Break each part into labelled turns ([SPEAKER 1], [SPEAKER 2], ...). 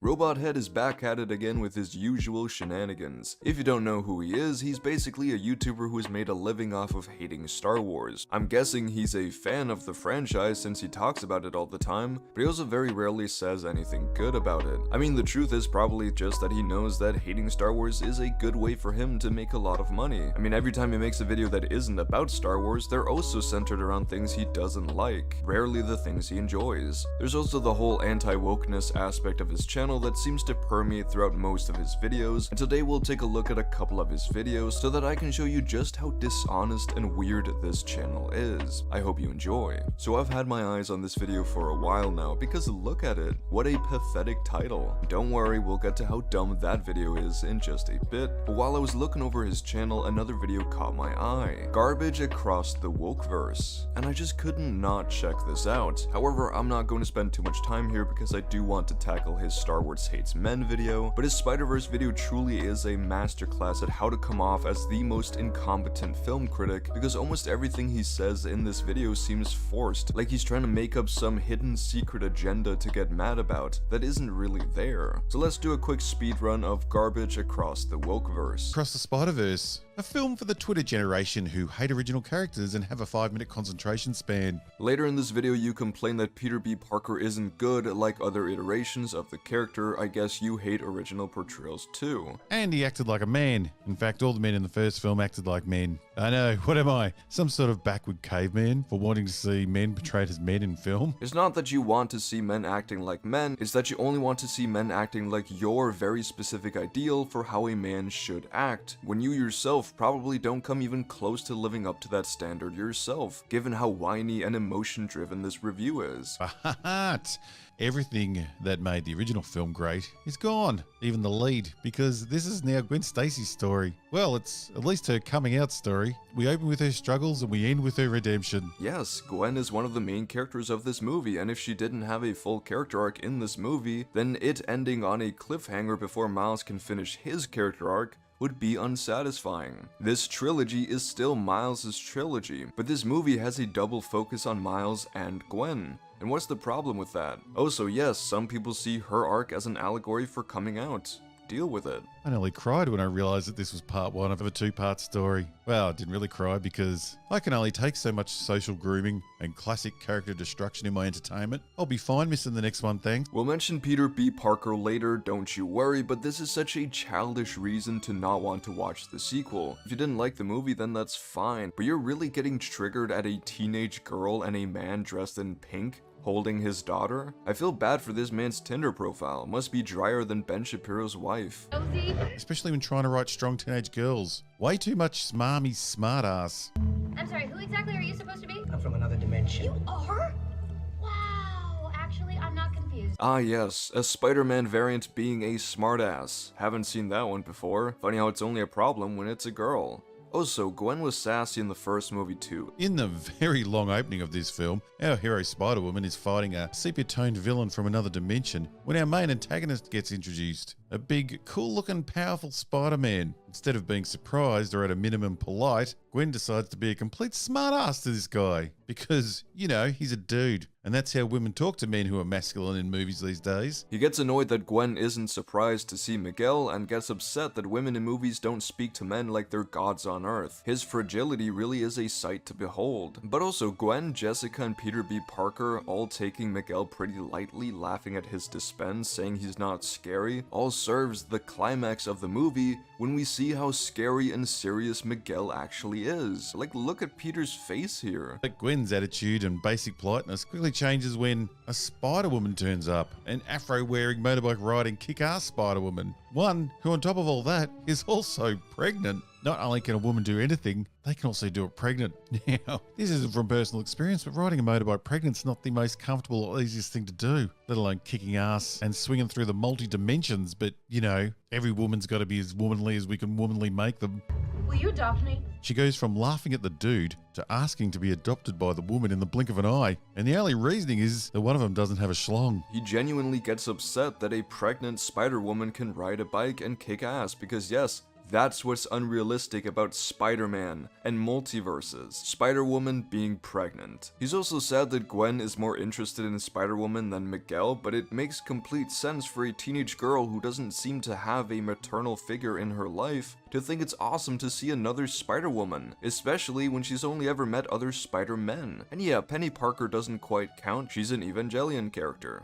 [SPEAKER 1] Robot Head is back at it again with his usual shenanigans. If you don't know who he is, he's basically a YouTuber who's made a living off of hating Star Wars. I'm guessing he's a fan of the franchise since he talks about it all the time, but he also very rarely says anything good about it. I mean, the truth is probably just that he knows that hating Star Wars is a good way for him to make a lot of money. I mean, every time he makes a video that isn't about Star Wars, they're also centered around things he doesn't like, rarely the things he enjoys. There's also the whole anti-wokeness aspect of his channel that seems to permeate throughout most of his videos, and today we'll take a look at a couple of his videos so that I can show you just how dishonest and weird this channel is. I hope you enjoy. So I've had my eyes on this video for a while now because look at it, what a pathetic title. Don't worry, we'll get to how dumb that video is in just a bit, but while I was looking over his channel, another video caught my eye. Garbage across the wokeverse. And I just couldn't not check this out. However, I'm not going to spend too much time here because I do want to tackle his Star Wars Hates Men video, but his Spider-Verse video truly is a masterclass at how to come off as the most incompetent film critic, because almost everything he says in this video seems forced, like he's trying to make up some hidden secret agenda to get mad about that isn't really there. So let's do a quick speed run of Garbage Across the Wokeverse.
[SPEAKER 2] Across the Spider-Verse, a film for the Twitter generation who hate original characters and have a 5-minute concentration span.
[SPEAKER 1] Later in this video, you complain that Peter B. Parker isn't good like other iterations of the character. I guess you hate original portrayals too.
[SPEAKER 2] And he acted like a man. In fact, all the men in the first film acted like men. I know, what am I? Some sort of backward caveman for wanting to see men portrayed as men in film?
[SPEAKER 1] It's not that you want to see men acting like men, it's that you only want to see men acting like your very specific ideal for how a man should act, when you yourself probably don't come even close to living up to that standard yourself, given how whiny and emotion-driven this review is.
[SPEAKER 2] But everything that made the original film great is gone, even the lead, because this is now Gwen Stacy's story. Well, it's at least her coming out story. We open with her struggles and we end with her redemption.
[SPEAKER 1] Yes, Gwen is one of the main characters of this movie, and if she didn't have a full character arc in this movie, then it ending on a cliffhanger before Miles can finish his character arc would be unsatisfying. This trilogy is still Miles' trilogy, but this movie has a double focus on Miles and Gwen. And what's the problem with that? Oh, so yes, some people see her arc as an allegory for coming out. Deal with it.
[SPEAKER 2] I nearly cried when I realized that this was part one of a 2-part story. Well, I didn't really cry because I can only take so much social grooming and classic character destruction in my entertainment. I'll be fine missing the next one, thanks.
[SPEAKER 1] We'll mention Peter B. Parker later, don't you worry, but this is such a childish reason to not want to watch the sequel. If you didn't like the movie, then that's fine, but you're really getting triggered at a teenage girl and a man dressed in pink holding his daughter? I feel bad for this man's Tinder profile. Must be drier than Ben Shapiro's wife.
[SPEAKER 2] Especially when trying to write strong teenage girls. Way too much smarmy smartass.
[SPEAKER 3] I'm sorry, who exactly are you supposed to be?
[SPEAKER 4] I'm from another dimension.
[SPEAKER 3] You are? Wow, actually, I'm not confused.
[SPEAKER 1] Ah yes, a Spider-Man variant being a smartass. Haven't seen that one before. Funny how it's only a problem when it's a girl. Also, Gwen was sassy in the first movie too.
[SPEAKER 2] In the very long opening of this film, our hero Spider-Woman is fighting a sepia-toned villain from another dimension when our main antagonist gets introduced. A big, cool-looking, powerful Spider-Man. Instead of being surprised or at a minimum polite, Gwen decides to be a complete smartass to this guy. Because, you know, he's a dude. And that's how women talk to men who are masculine in movies these days.
[SPEAKER 1] He gets annoyed that Gwen isn't surprised to see Miguel and gets upset that women in movies don't speak to men like they're gods on earth. His fragility really is a sight to behold. But also, Gwen, Jessica, and Peter B. Parker all taking Miguel pretty lightly, laughing at his dispense, saying he's not scary, all serves the climax of the movie when we see how scary and serious Miguel actually is. Like, look at Peter's face here.
[SPEAKER 2] But Gwen's attitude and basic politeness quickly changes when a Spider-Woman turns up. An afro-wearing, motorbike-riding, kick-ass Spider-Woman. One who, on top of all that, is also pregnant. Not only can a woman do anything, they can also do it pregnant. Now, this isn't from personal experience, but riding a motorbike pregnant is not the most comfortable or easiest thing to do, let alone kicking ass and swinging through the multi-dimensions. But, you know, every woman's got to be as womanly as we can womanly make them.
[SPEAKER 3] Will you adopt me?
[SPEAKER 2] She goes from laughing at the dude to asking to be adopted by the woman in the blink of an eye. And the only reasoning is that one of them doesn't have a schlong.
[SPEAKER 1] He genuinely gets upset that a pregnant Spider-Woman can ride a bike and kick ass because yes, That's what's unrealistic about Spider-Man and multiverses. Spider-Woman being pregnant. He's also sad that Gwen is more interested in Spider-Woman than Miguel, but it makes complete sense for a teenage girl who doesn't seem to have a maternal figure in her life to think it's awesome to see another Spider-Woman, especially when she's only ever met other Spider-Men. And yeah, Penny Parker doesn't quite count, she's an Evangelion character.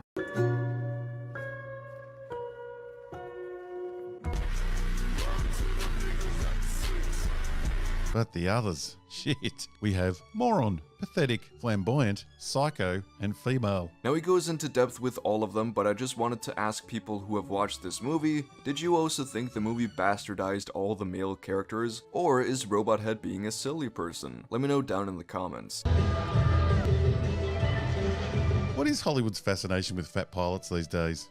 [SPEAKER 2] But the others, shit. We have moron, pathetic, flamboyant, psycho, and female.
[SPEAKER 1] Now he goes into depth with all of them, but I just wanted to ask people who have watched this movie, did you also think the movie bastardized all the male characters? Or is Robot Head being a silly person? Let me know down in the comments.
[SPEAKER 2] What is Hollywood's fascination with fat pilots these days?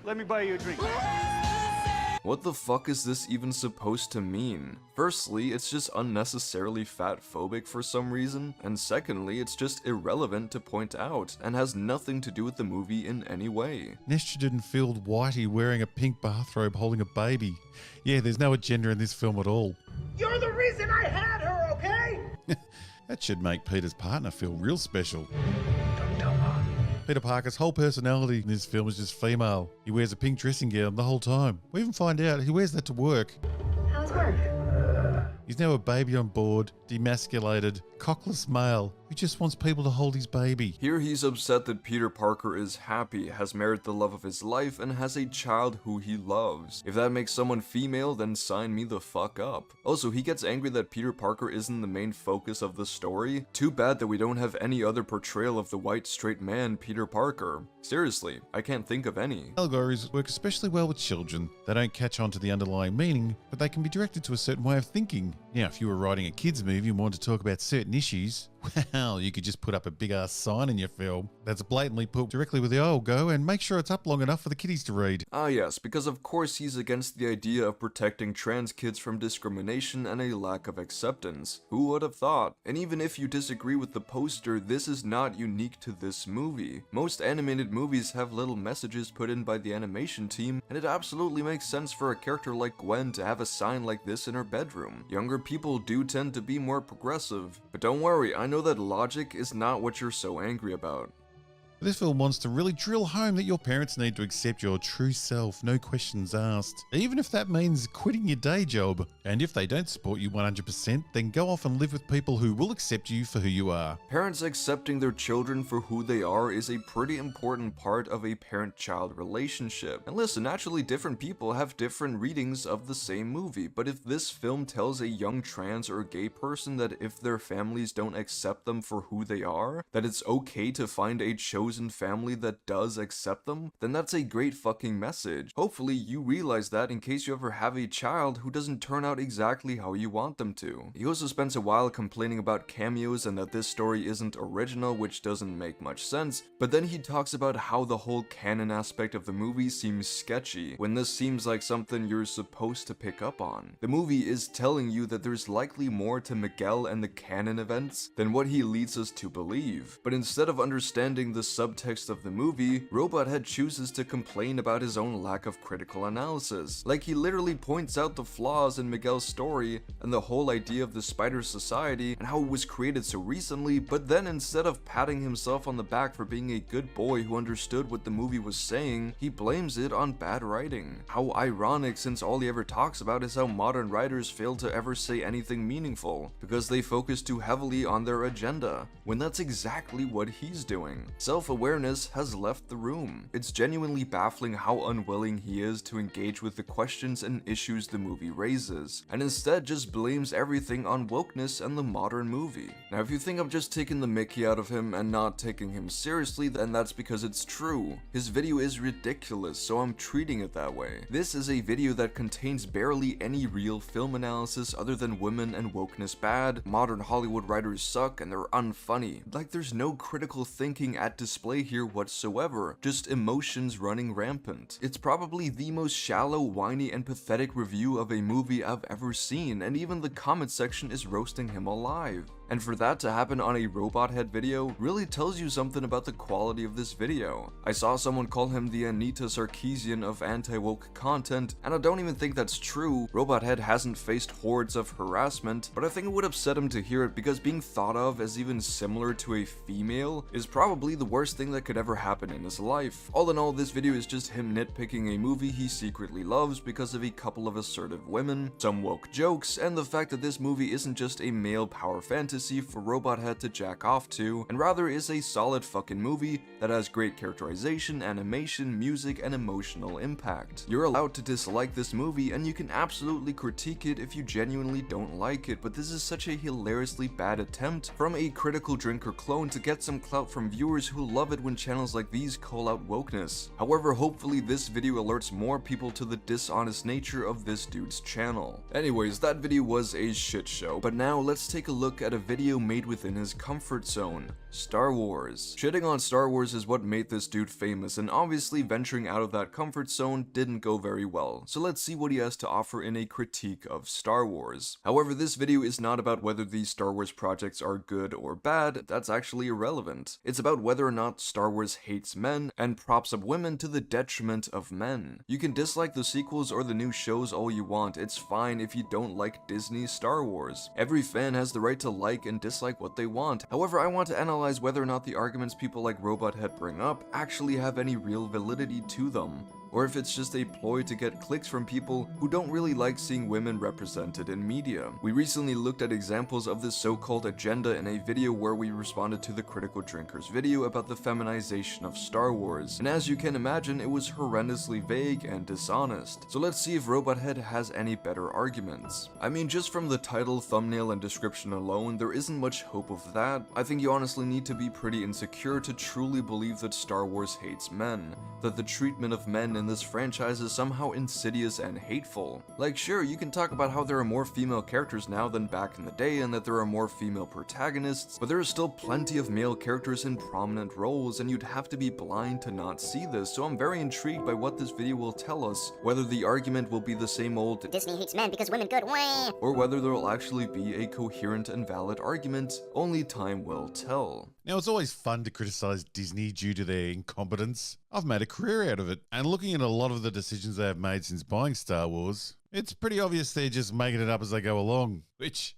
[SPEAKER 4] Let me buy you a drink.
[SPEAKER 1] What the fuck is this even supposed to mean? Firstly, it's just unnecessarily fat-phobic for some reason, and secondly, it's just irrelevant to point out, and has nothing to do with the movie in any way.
[SPEAKER 2] Estrogen-filled whitey wearing a pink bathrobe holding a baby. Yeah, there's no agenda in this film at all.
[SPEAKER 4] You're the reason I had her, okay?
[SPEAKER 2] That should make Peter's partner feel real special. Peter Parker's whole personality in this film is just female. He wears a pink dressing gown the whole time. We even find out he wears that to work.
[SPEAKER 3] How's work?
[SPEAKER 2] He's now a baby on board, demasculated, cockless male who just wants people to hold his baby.
[SPEAKER 1] Here he's upset that Peter Parker is happy, has married the love of his life, and has a child who he loves. If that makes someone female, then sign me the fuck up. Also, he gets angry that Peter Parker isn't the main focus of the story. Too bad that we don't have any other portrayal of the white straight man Peter Parker. Seriously, I can't think of any.
[SPEAKER 2] Allegories work especially well with children. They don't catch on to the underlying meaning, but they can be directed to a certain way of thinking. Now, if you were writing a kids movie and wanted to talk about certain issues, well, you could just put up a big ass sign in your film that's blatantly put directly with the "oh, go," and make sure it's up long enough for the kiddies to read.
[SPEAKER 1] Ah yes, because of course he's against the idea of protecting trans kids from discrimination and a lack of acceptance. Who would have thought? And even if you disagree with the poster, this is not unique to this movie. Most animated movies have little messages put in by the animation team, and it absolutely makes sense for a character like Gwen to have a sign like this in her bedroom. Younger people do tend to be more progressive. But don't worry, I know that logic is not what you're so angry about.
[SPEAKER 2] This film wants to really drill home that your parents need to accept your true self, no questions asked. Even if that means quitting your day job. And if they don't support you 100%, then go off and live with people who will accept you for who you are.
[SPEAKER 1] Parents accepting their children for who they are is a pretty important part of a parent-child relationship. And listen, naturally different people have different readings of the same movie, but if this film tells a young trans or gay person that if their families don't accept them for who they are, that it's okay to find a chosen family that does accept them, then that's a great fucking message. Hopefully you realize that in case you ever have a child who doesn't turn out exactly how you want them to. He also spends a while complaining about cameos and that this story isn't original, which doesn't make much sense, but then he talks about how the whole canon aspect of the movie seems sketchy, when this seems like something you're supposed to pick up on. The movie is telling you that there's likely more to Miguel and the canon events than what he leads us to believe, but instead of understanding the subtext of the movie, Robot Head chooses to complain about his own lack of critical analysis. Like, he literally points out the flaws in Miguel's story and the whole idea of the Spider Society and how it was created so recently, but then instead of patting himself on the back for being a good boy who understood what the movie was saying, he blames it on bad writing. How ironic, since all he ever talks about is how modern writers fail to ever say anything meaningful, because they focus too heavily on their agenda, when that's exactly what he's doing. Self-awareness has left the room. It's genuinely baffling how unwilling he is to engage with the questions and issues the movie raises, and instead just blames everything on wokeness and the modern movie. Now, if you think I'm just taking the mickey out of him and not taking him seriously, then that's because it's true. His video is ridiculous, so I'm treating it that way. This is a video that contains barely any real film analysis other than women and wokeness bad, modern Hollywood writers suck, and they're unfunny. Like, there's no critical thinking at display here whatsoever, just emotions running rampant. It's probably the most shallow, whiny, and pathetic review of a movie I've ever seen, and even the comment section is roasting him alive. And for that to happen on a robot head video really tells you something about the quality of this video. I saw someone call him the Anita Sarkeesian of anti-woke content, and I don't even think that's true. Robot head hasn't faced hordes of harassment, but I think it would upset him to hear it because being thought of as even similar to a female is probably the worst thing that could ever happen in his life. All in all, this video is just him nitpicking a movie he secretly loves because of a couple of assertive women, some woke jokes, and the fact that this movie isn't just a male power fantasy for robot head to jack off to, and rather is a solid fucking movie that has great characterization, animation, music, and emotional impact. You're allowed to dislike this movie, and you can absolutely critique it if you genuinely don't like it, but this is such a hilariously bad attempt from a critical drinker clone to get some clout from viewers who love it when channels like these call out wokeness. However, hopefully this video alerts more people to the dishonest nature of this dude's channel. Anyways, that video was a shit show, but now let's take a look at a video made within his comfort zone. Star Wars. Shitting on Star Wars is what made this dude famous, and obviously venturing out of that comfort zone didn't go very well, so let's see what he has to offer in a critique of Star Wars. However, this video is not about whether these Star Wars projects are good or bad, that's actually irrelevant. It's about whether or not Star Wars hates men and props up women to the detriment of men. You can dislike the sequels or the new shows all you want, it's fine if you don't like Disney's Star Wars. Every fan has the right to like and dislike what they want. However, I want to analyze whether or not the arguments people like Robot Head bring up actually have any real validity to them, or if it's just a ploy to get clicks from people who don't really like seeing women represented in media. We recently looked at examples of this so-called agenda in a video where we responded to the Critical Drinker's video about the feminization of Star Wars, and as you can imagine, it was horrendously vague and dishonest. So let's see if Robot Head has any better arguments. I mean, just from the title, thumbnail, and description alone, there isn't much hope of that. I think you honestly need to be pretty insecure to truly believe that Star Wars hates men, that the treatment of men in this franchise is somehow insidious and hateful. Like, sure, you can talk about how there are more female characters now than back in the day and that there are more female protagonists, but there is still plenty of male characters in prominent roles, and you'd have to be blind to not see this, so I'm very intrigued by what this video will tell us, whether the argument will be the same old
[SPEAKER 5] Disney hates men because women good, wah!
[SPEAKER 1] Or whether there will actually be a coherent and valid argument. Only time will tell.
[SPEAKER 2] Now, it's always fun to criticize Disney due to their incompetence. I've made a career out of it, and looking at a lot of the decisions they have made since buying Star Wars, it's pretty obvious they're just making it up as they go along, which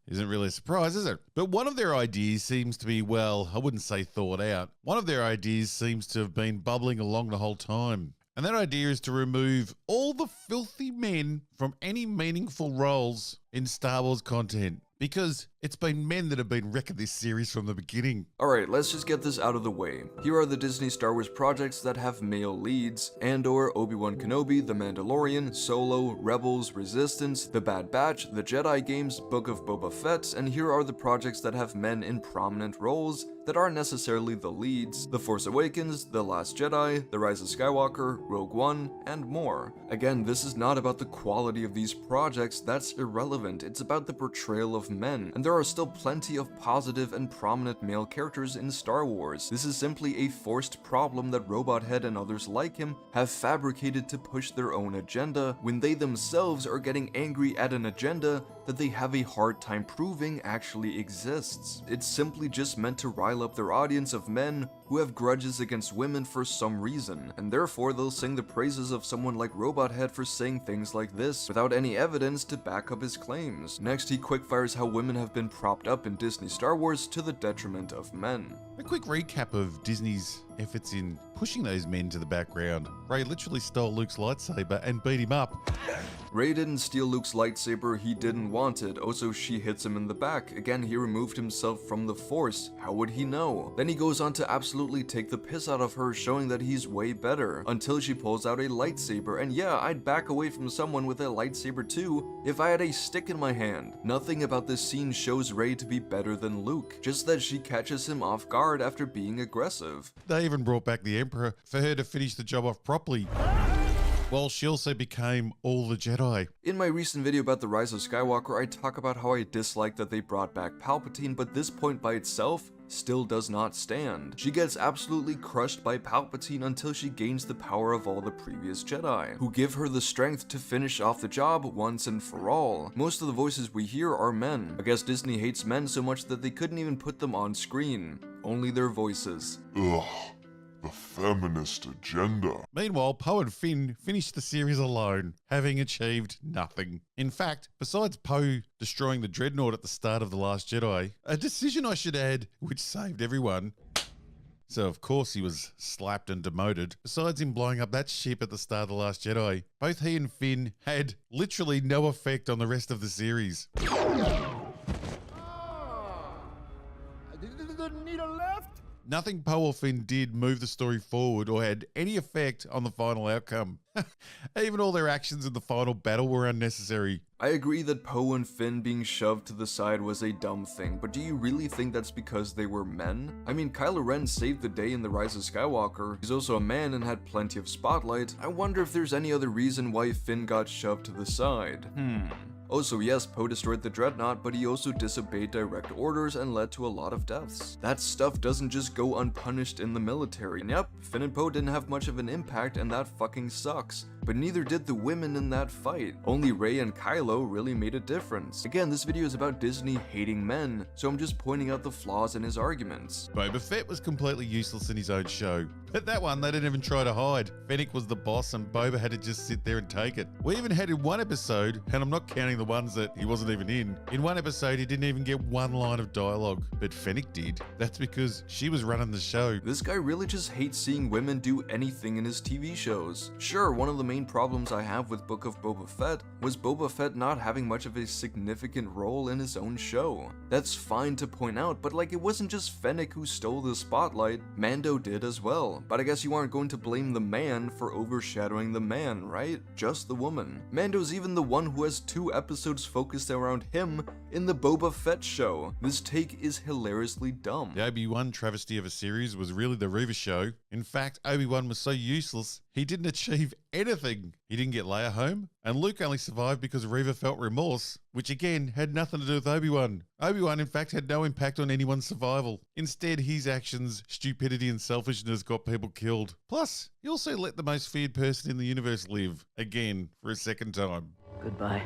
[SPEAKER 2] isn't really a surprise, is it? But one of their ideas seems to be, well, I wouldn't say thought out. One of their ideas seems to have been bubbling along the whole time. And that idea is to remove all the filthy men from any meaningful roles in Star Wars content, because it's been men that have been wrecking this series from the beginning.
[SPEAKER 1] Alright, let's just get this out of the way. Here are the Disney Star Wars projects that have male leads: Andor, Obi-Wan Kenobi, The Mandalorian, Solo, Rebels, Resistance, The Bad Batch, The Jedi Games, Book of Boba Fett, and here are the projects that have men in prominent roles that aren't necessarily the leads: The Force Awakens, The Last Jedi, The Rise of Skywalker, Rogue One, and more. Again, this is not about the quality of these projects, that's irrelevant, it's about the portrayal of men, and there are still plenty of positive and prominent male characters in Star Wars. This is simply a forced problem that Robot Head and others like him have fabricated to push their own agenda, when they themselves are getting angry at an agenda that they have a hard time proving actually exists. It's simply just meant to rile up their audience of men who have grudges against women for some reason, and therefore they'll sing the praises of someone like Robot Head for saying things like this, without any evidence to back up his claims. Next, he quickfires how women have been propped up in Disney Star Wars to the detriment of men.
[SPEAKER 2] A quick recap of Disney's efforts in pushing those men to the background. Rey literally stole Luke's lightsaber and beat him up.
[SPEAKER 1] Rey didn't steal Luke's lightsaber, he didn't want it. Also, she hits him in the back. Again, he removed himself from the Force. How would he know? Then he goes on to absolutely take the piss out of her, showing that he's way better, until she pulls out a lightsaber. And yeah, I'd back away from someone with a lightsaber too if I had a stick in my hand. Nothing about this scene shows Rey to be better than Luke, just that she catches him off guard after being aggressive.
[SPEAKER 2] They even brought back the Emperor for her to finish the job off properly. Well, she also became all the Jedi.
[SPEAKER 1] In my recent video about The Rise of Skywalker, I talk about how I dislike that they brought back Palpatine, but this point by itself still does not stand. She gets absolutely crushed by Palpatine until she gains the power of all the previous Jedi, who give her the strength to finish off the job once and for all. Most of the voices we hear are men. I guess Disney hates men so much that they couldn't even put them on screen. Only their voices.
[SPEAKER 6] Ugh. The feminist agenda.
[SPEAKER 2] Meanwhile, Poe and Finn finished the series alone, having achieved nothing. In fact, besides Poe destroying the Dreadnought at the start of The Last Jedi, a decision I should add which saved everyone. So of course he was slapped and demoted. Besides him blowing up that ship at the start of The Last Jedi, both he and Finn had literally no effect on the rest of the series.
[SPEAKER 4] Need a left?
[SPEAKER 2] Nothing Poe or Finn did move the story forward or had any effect on the final outcome. Even all their actions in the final battle were unnecessary.
[SPEAKER 1] I agree that Poe and Finn being shoved to the side was a dumb thing, but do you really think that's because they were men? I mean, Kylo Ren saved the day in The Rise of Skywalker. He's also a man and had plenty of spotlight. I wonder if there's any other reason why Finn got shoved to the side. Also, yes, Poe destroyed the Dreadnought, but he also disobeyed direct orders and led to a lot of deaths. That stuff doesn't just go unpunished in the military. And yep, Finn and Poe didn't have much of an impact, and that fucking sucks. But neither did the women in that fight. Only Rey and Kylo really made a difference. Again, this video is about Disney hating men, so I'm just pointing out the flaws in his arguments.
[SPEAKER 2] Boba Fett was completely useless in his own show. But that one, they didn't even try to hide. Fennec was the boss and Boba had to just sit there and take it. We even had in one episode, and I'm not counting the ones that he wasn't even in one episode he didn't even get one line of dialogue. But Fennec did. That's because she was running the show.
[SPEAKER 1] This guy really just hates seeing women do anything in his TV shows. Sure, one of the main problems I have with Book of Boba Fett was Boba Fett not having much of a significant role in his own show. That's fine to point out, but like it wasn't just Fennec who stole the spotlight, Mando did as well. But I guess you aren't going to blame the man for overshadowing the man, right? Just the woman. Mando's even the one who has 2 episodes focused around him in the Boba Fett show. This take is hilariously dumb.
[SPEAKER 2] The Obi-Wan travesty of a series was really the Reva show. In fact, Obi-Wan was so useless, he didn't achieve anything. He didn't get Leia home, and Luke only survived because Reva felt remorse, which again had nothing to do with Obi-Wan. Obi-Wan in fact had no impact on anyone's survival. Instead, his actions, stupidity and selfishness got people killed. Plus, he also let the most feared person in the universe live, again, for a second time.
[SPEAKER 7] Goodbye,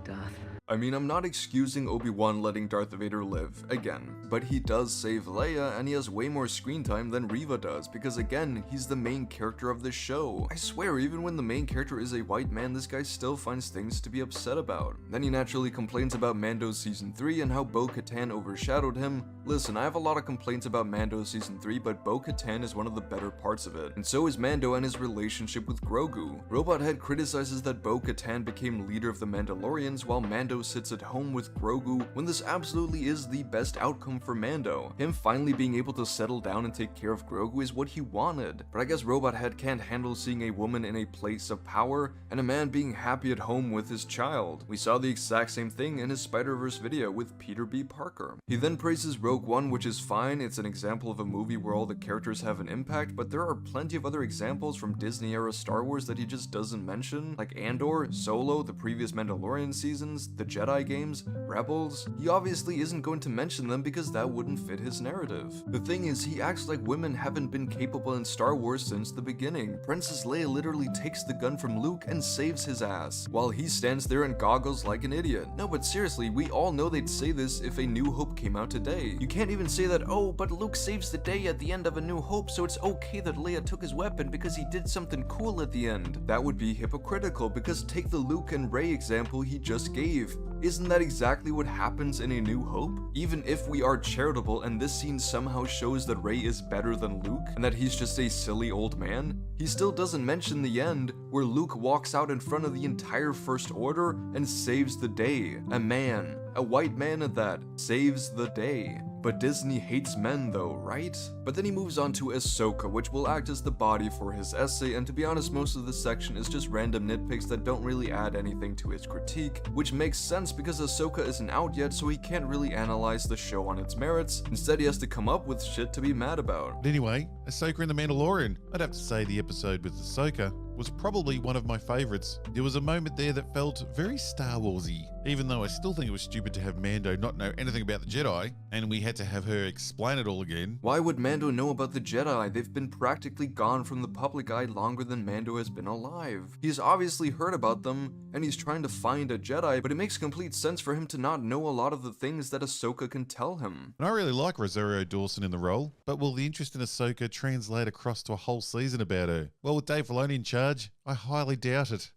[SPEAKER 7] Darth.
[SPEAKER 1] I mean, I'm not excusing Obi-Wan letting Darth Vader live, again, but he does save Leia and he has way more screen time than Reva does because again, he's the main character of the show. I swear, even when the main character is a white man, this guy still finds things to be upset about. Then he naturally complains about Mando's Season 3 and how Bo-Katan overshadowed him. Listen, I have a lot of complaints about Mando's Season 3, but Bo-Katan is one of the better parts of it, and so is Mando and his relationship with Grogu. Robothead criticizes that Bo-Katan became leader of the Mandalorians while Mando sits at home with Grogu when this absolutely is the best outcome for Mando. Him finally being able to settle down and take care of Grogu is what he wanted. But I guess Robothead can't handle seeing a woman in a place of power and a man being happy at home with his child. We saw the exact same thing in his Spider-Verse video with Peter B. Parker. He then praises Rogue One, which is fine. It's an example of a movie where all the characters have an impact, but there are plenty of other examples from Disney-era Star Wars that he just doesn't mention, like Andor, Solo, the previous Mandalorian seasons, the Jedi games, Rebels. He obviously isn't going to mention them because that wouldn't fit his narrative. The thing is, he acts like women haven't been capable in Star Wars since the beginning. Princess Leia literally takes the gun from Luke and saves his ass, while he stands there and goggles like an idiot. No, but seriously, we all know they'd say this if A New Hope came out today. You can't even say that, oh, but Luke saves the day at the end of A New Hope, so it's okay that Leia took his weapon because he did something cool at the end. That would be hypocritical, because take the Luke and Rey example he just gave. Isn't that exactly what happens in A New Hope? Even if we are charitable and this scene somehow shows that Rey is better than Luke and that he's just a silly old man, he still doesn't mention the end where Luke walks out in front of the entire First Order and saves the day. A man, a white man at that, saves the day. But Disney hates men though, right? But then he moves on to Ahsoka, which will act as the body for his essay, and to be honest, most of this section is just random nitpicks that don't really add anything to his critique, which makes sense because Ahsoka isn't out yet, so he can't really analyze the show on its merits. Instead, he has to come up with shit to be mad about.
[SPEAKER 2] But anyway, Ahsoka and the Mandalorian. I'd have to say the episode with Ahsoka was probably one of my favourites. There was a moment there that felt very Star Warsy, even though I still think it was stupid to have Mando not know anything about the Jedi, and we had to have her explain it all again.
[SPEAKER 1] Why would Mando know about the Jedi? They've been practically gone from the public eye longer than Mando has been alive. He's obviously heard about them, and he's trying to find a Jedi, but it makes complete sense for him to not know a lot of the things that Ahsoka can tell him.
[SPEAKER 2] And I really like Rosario Dawson in the role, but will the interest in Ahsoka translate across to a whole season about her? Well, with Dave Filoni in charge, I highly doubt it.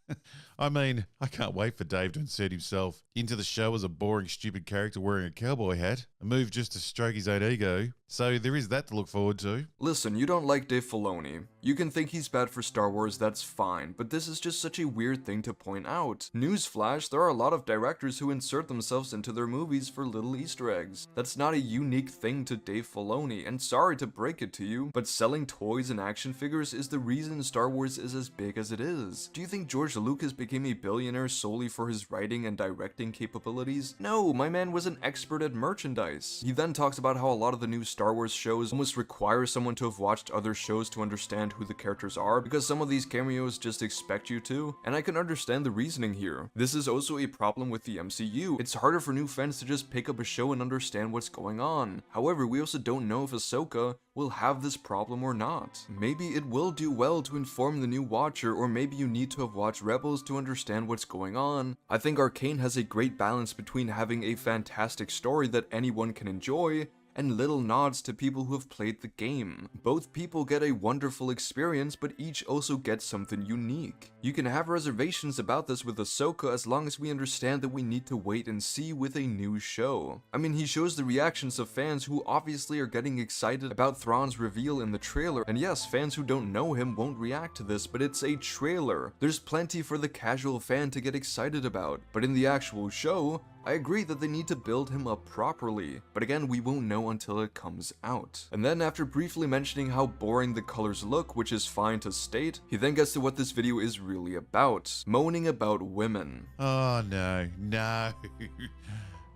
[SPEAKER 2] I mean, I can't wait for Dave to insert himself into the show as a boring, stupid character wearing a cowboy hat, a move just to stroke his own ego. So there is that to look forward to.
[SPEAKER 1] Listen, you don't like Dave Filoni. You can think he's bad for Star Wars, that's fine, but this is just such a weird thing to point out. Newsflash, there are a lot of directors who insert themselves into their movies for little Easter eggs. That's not a unique thing to Dave Filoni, and sorry to break it to you, but selling toys and action figures is the reason Star Wars is as big as it is. Do you think George Lucas became a billionaire solely for his writing and directing capabilities? No, my man was an expert at merchandise. He then talks about how a lot of the new Star Wars shows almost require someone to have watched other shows to understand who the characters are, because some of these cameos just expect you to, and I can understand the reasoning here. This is also a problem with the MCU. It's harder for new fans to just pick up a show and understand what's going on. However, we also don't know if Ahsoka will have this problem or not. Maybe it will do well to inform the new watcher, or maybe you need to have watched Rebels to understand what's going on. I think Arcane has a great balance between having a fantastic story that anyone can enjoy, and little nods to people who have played the game. Both people get a wonderful experience, but each also gets something unique. You can have reservations about this with Ahsoka as long as we understand that we need to wait and see with a new show. I mean, he shows the reactions of fans who obviously are getting excited about Thrawn's reveal in the trailer, and yes, fans who don't know him won't react to this, but it's a trailer. There's plenty for the casual fan to get excited about, but in the actual show, I agree that they need to build him up properly, but again, we won't know until it comes out. And then after briefly mentioning how boring the colors look, which is fine to state, he then gets to what this video is really about, moaning about women.
[SPEAKER 2] Oh, no.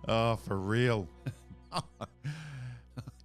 [SPEAKER 2] Oh, for real.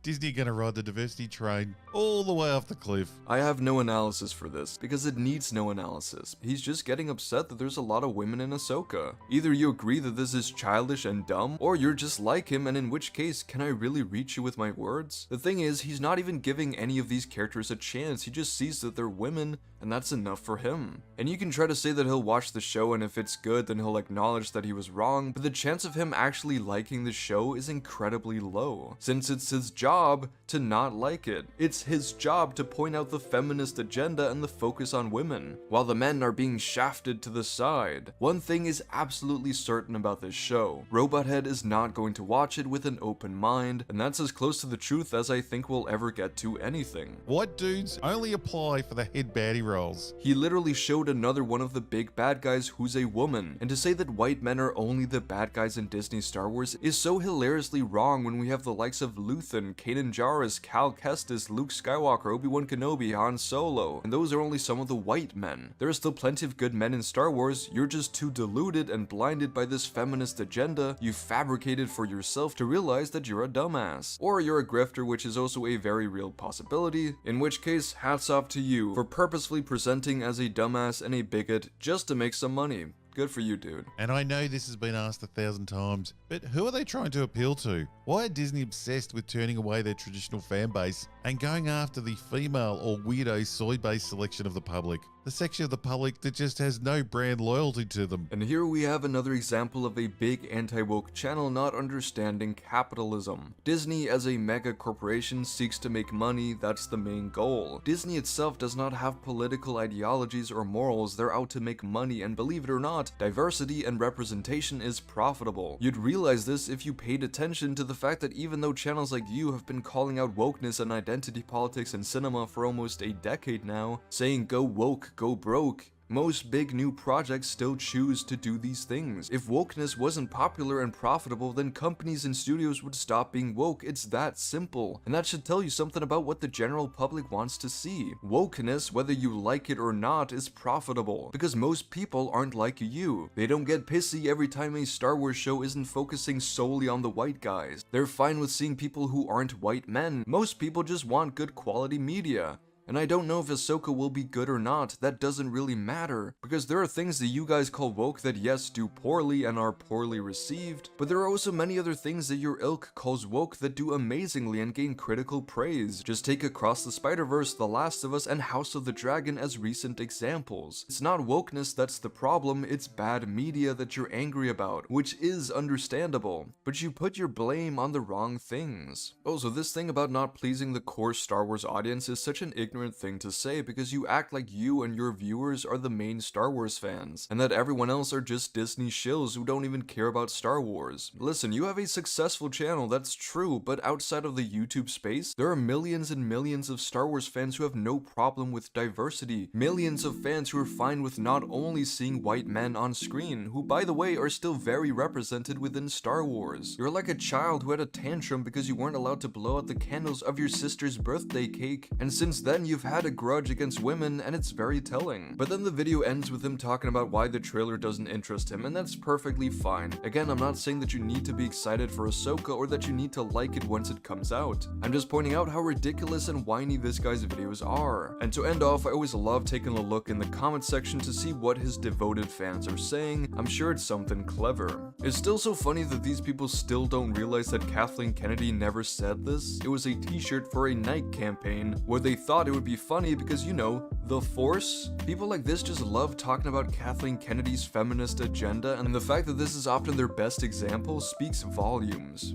[SPEAKER 2] Disney gonna ride the diversity train all the way off the cliff.
[SPEAKER 1] I have no analysis for this, because it needs no analysis. He's just getting upset that there's a lot of women in Ahsoka. Either you agree that this is childish and dumb, or you're just like him, and in which case, can I really reach you with my words? The thing is, he's not even giving any of these characters a chance, he just sees that they're women, and that's enough for him. And you can try to say that he'll watch the show, and if it's good, then he'll acknowledge that he was wrong, but the chance of him actually liking the show is incredibly low, since it's his job to not like it. It's his job to point out the feminist agenda and the focus on women, while the men are being shafted to the side. One thing is absolutely certain about this show: Robothead is not going to watch it with an open mind, and that's as close to the truth as I think we'll ever get to anything.
[SPEAKER 2] White dudes only apply for the head baddie roles.
[SPEAKER 1] He literally showed another one of the big bad guys who's a woman, and to say that white men are only the bad guys in Disney Star Wars is so hilariously wrong when we have the likes of Luthen, Kanan Jarrus, Cal Kestis, Luke Skywalker, Obi-Wan Kenobi, Han Solo, and those are only some of the white men. There are still plenty of good men in Star Wars, you're just too deluded and blinded by this feminist agenda you fabricated for yourself to realize that you're a dumbass. Or you're a grifter, which is also a very real possibility, in which case, hats off to you for purposefully presenting as a dumbass and a bigot just to make some money. Good for you, dude.
[SPEAKER 2] And I know this has been asked 1,000 times, but who are they trying to appeal to? Why are Disney obsessed with turning away their traditional fan base and going after the female or weirdo soy-based selection of the public? The section of the public that just has no brand loyalty to them.
[SPEAKER 1] And here we have another example of a big anti-woke channel not understanding capitalism. Disney as a mega corporation seeks to make money, that's the main goal. Disney itself does not have political ideologies or morals, they're out to make money, and believe it or not, diversity and representation is profitable. You'd realize this if you paid attention to the fact that even though channels like you have been calling out wokeness and identity politics in cinema for almost a decade now, saying go woke, go broke, most big new projects still choose to do these things. If wokeness wasn't popular and profitable, then companies and studios would stop being woke. It's that simple. And that should tell you something about what the general public wants to see. Wokeness, whether you like it or not, is profitable, because most people aren't like you. They don't get pissy every time a Star Wars show isn't focusing solely on the white guys. They're fine with seeing people who aren't white men. Most people just want good quality media. And I don't know if Ahsoka will be good or not, that doesn't really matter, because there are things that you guys call woke that yes, do poorly and are poorly received, but there are also many other things that your ilk calls woke that do amazingly and gain critical praise. Just take Across the Spider-Verse, The Last of Us, and House of the Dragon as recent examples. It's not wokeness that's the problem, it's bad media that you're angry about, which is understandable, but you put your blame on the wrong things. Also, this thing about not pleasing the core Star Wars audience is such an ignorant thing to say because you act like you and your viewers are the main Star Wars fans, and that everyone else are just Disney shills who don't even care about Star Wars. Listen, you have a successful channel, that's true, but outside of the YouTube space, there are millions and millions of Star Wars fans who have no problem with diversity, millions of fans who are fine with not only seeing white men on screen, who by the way are still very represented within Star Wars. You're like a child who had a tantrum because you weren't allowed to blow out the candles of your sister's birthday cake, and since then you've had a grudge against women, and it's very telling. But then the video ends with him talking about why the trailer doesn't interest him, and that's perfectly fine. Again, I'm not saying that you need to be excited for Ahsoka or that you need to like it once it comes out. I'm just pointing out how ridiculous and whiny this guy's videos are. And to end off, I always love taking a look in the comment section to see what his devoted fans are saying. I'm sure it's something clever. It's still so funny that these people still don't realize that Kathleen Kennedy never said this. It was a t-shirt for a Nike campaign where they thought it would be funny because, you know, the Force? People like this just love talking about Kathleen Kennedy's feminist agenda, and the fact that this is often their best example speaks volumes.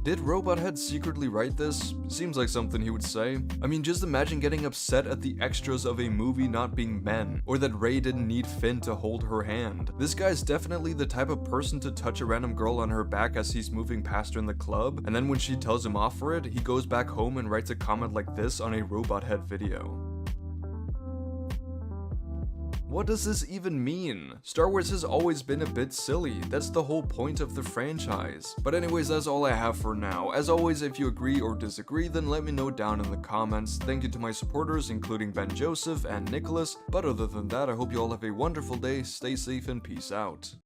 [SPEAKER 1] Did Robot Head secretly write this? Seems like something he would say. I mean, just imagine getting upset at the extras of a movie not being men, or that Rey didn't need Finn to hold her hand. This guy's definitely the type of person to touch a random girl on her back as he's moving past her in the club, and then when she tells him off for it, he goes back home and writes a comment like this on a Robot Head video. What does this even mean? Star Wars has always been a bit silly, that's the whole point of the franchise. But anyways, that's all I have for now. As always, if you agree or disagree, then let me know down in the comments. Thank you to my supporters, including Ben Joseph and Nicholas, but other than that, I hope you all have a wonderful day, stay safe, and peace out.